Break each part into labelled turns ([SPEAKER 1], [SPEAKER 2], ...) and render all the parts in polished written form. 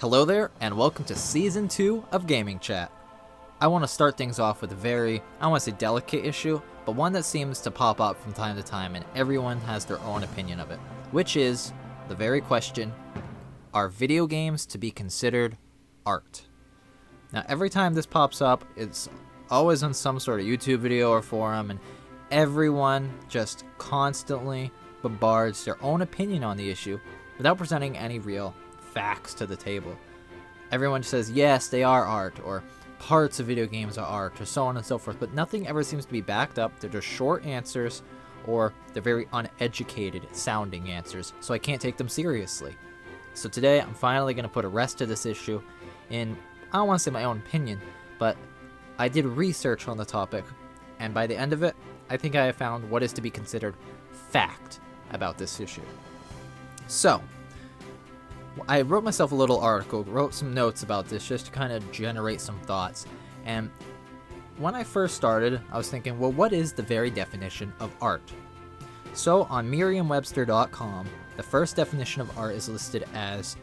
[SPEAKER 1] Hello there, and welcome to Season 2 of Gaming Chat. I want to start things off with a very, I don't want to say delicate issue, but one that seems to pop up from time to time and everyone has their own opinion of it, which is the very question, are video games to be considered art? Now every time this pops up, it's always on some sort of YouTube video or forum, and everyone just constantly bombards their own opinion on the issue without presenting any real facts to the table. Everyone says, yes, they are art, or parts of video games are art, or so on and so forth, but nothing ever seems to be backed up. They're just short answers, or they're very uneducated sounding answers, so I can't take them seriously. So today, I'm finally going to put a rest to this issue in, I don't want to say my own opinion, but I did research on the topic, and by the end of it, I think I have found what is to be considered fact about this issue. So, I wrote myself a little article, wrote some notes about this just to kind of generate some thoughts. And when I first started, I was thinking, well, what is the very definition of art? So on Merriam-Webster.com, the first definition of art is listed as,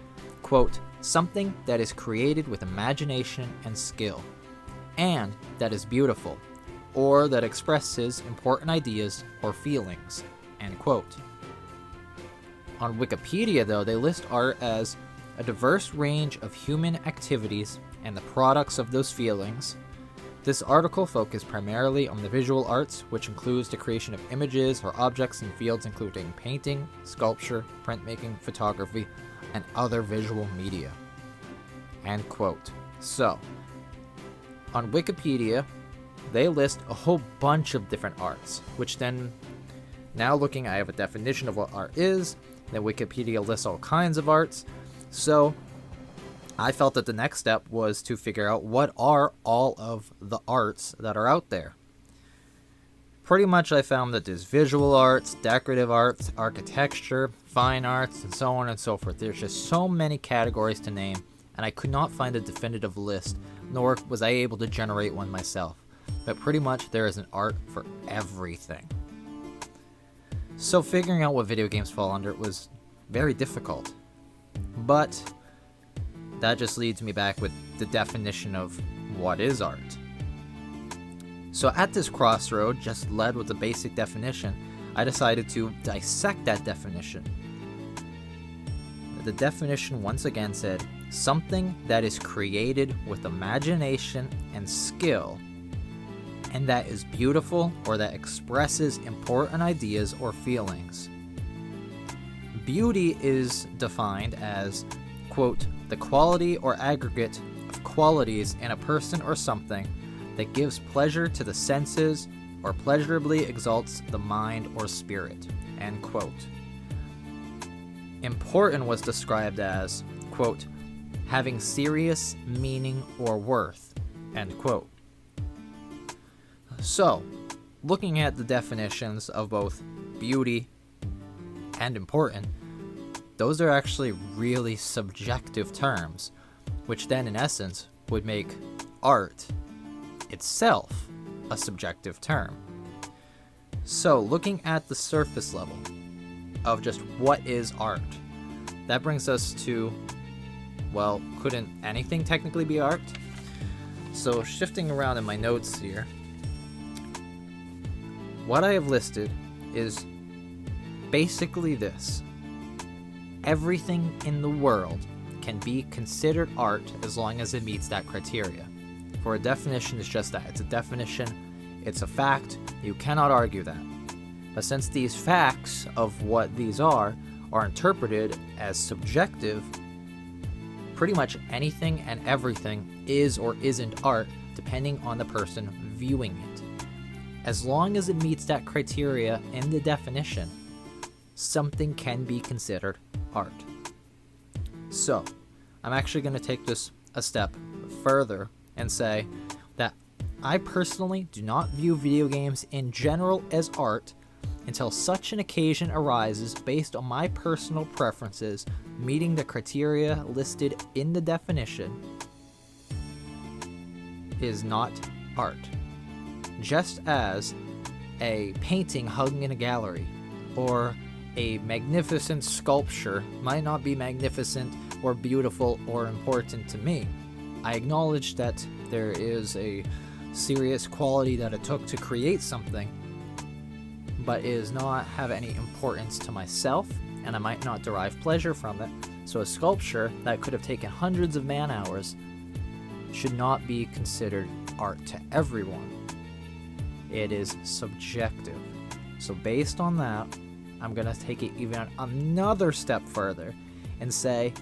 [SPEAKER 1] quote, something that is created with imagination and skill, and that is beautiful, or that expresses important ideas or feelings, end quote. On Wikipedia, though, they list art as a diverse range of human activities and the products of those feelings. This article focused primarily on the visual arts, which includes the creation of images or objects in fields including painting, sculpture, printmaking, photography, and other visual media. End quote. So, on Wikipedia, they list a whole bunch of different arts, which then, now looking, I have a definition of what art is. Then Wikipedia lists all kinds of arts, so I felt that the next step was to figure out what are all of the arts that are out there. Pretty much I found that there's visual arts, decorative arts, architecture, fine arts, and so on and so forth. There's just so many categories to name, and I could not find a definitive list, nor was I able to generate one myself. But pretty much there is an art for everything. So figuring out what video games fall under was very difficult. But that just leads me back with the definition of what is art. So at this crossroad, just led with the basic definition, I decided to dissect that definition. The definition once again said, something that is created with imagination and skill, and that is beautiful or that expresses important ideas or feelings. Beauty is defined as, quote, the quality or aggregate of qualities in a person or something that gives pleasure to the senses or pleasurably exalts the mind or spirit, end quote. Important was described as, quote, having serious meaning or worth, end quote. So, looking at the definitions of both beauty and important, those are actually really subjective terms, which then in essence would make art itself a subjective term. So, looking at the surface level of just what is art, that brings us to, well, couldn't anything technically be art? So, shifting around in my notes here, what I have listed is basically this. Everything in the world can be considered art as long as it meets that criteria. For a definition, it's just that. It's a definition, it's a fact, you cannot argue that. But since these facts of what these are interpreted as subjective, pretty much anything and everything is or isn't art depending on the person viewing it. As long as it meets that criteria in the definition, something can be considered art. So, I'm actually going to take this a step further and say that I personally do not view video games in general as art until such an occasion arises based on my personal preferences meeting the criteria listed in the definition is not art. Just as a painting hung in a gallery or a magnificent sculpture might not be magnificent or beautiful or important to me. I acknowledge that there is a serious quality that it took to create something, but it does not have any importance to myself, and I might not derive pleasure from it. So a sculpture that could have taken hundreds of man-hours should not be considered art to everyone. It is subjective. So based on that, I'm going to take it even another step further and say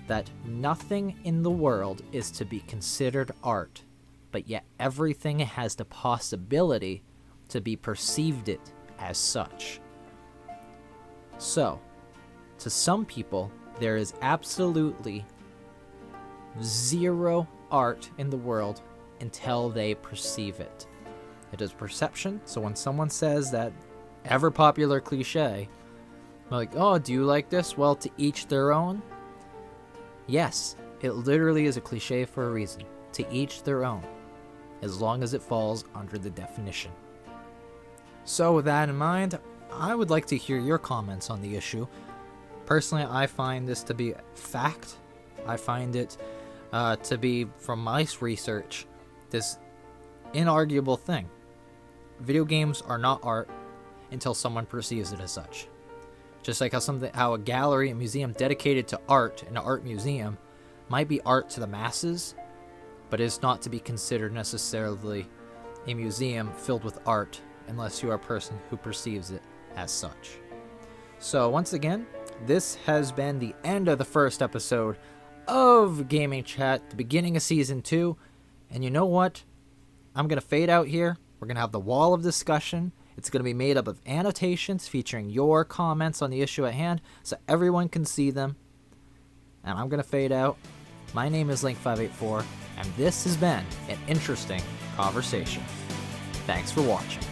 [SPEAKER 1] that nothing in the world is to be considered art, but yet everything has the possibility to be perceived it as such. So, to some people, there is absolutely zero art in the world until they perceive it. It is perception. So when someone says that ever popular cliche, like, oh, do you like this? Well, to each their own. Yes, it literally is a cliche for a reason. To each their own, as long as it falls under the definition. So with that in mind, I would like to hear your comments on the issue. Personally, I find this to be fact. I find it to be, from my research, this inarguable thing. Video games are not art until someone perceives it as such. Just like how a gallery and museum dedicated to art, an art museum, might be art to the masses, but is not to be considered necessarily a museum filled with art unless you are a person who perceives it as such. So once again, this has been the end of the first episode of Gaming Chat, the beginning of Season 2. And you know what? I'm going to fade out here. We're going to have the wall of discussion. It's going to be made up of annotations featuring your comments on the issue at hand so everyone can see them. And I'm going to fade out. My name is Link584, and this has been an interesting conversation. Thanks for watching.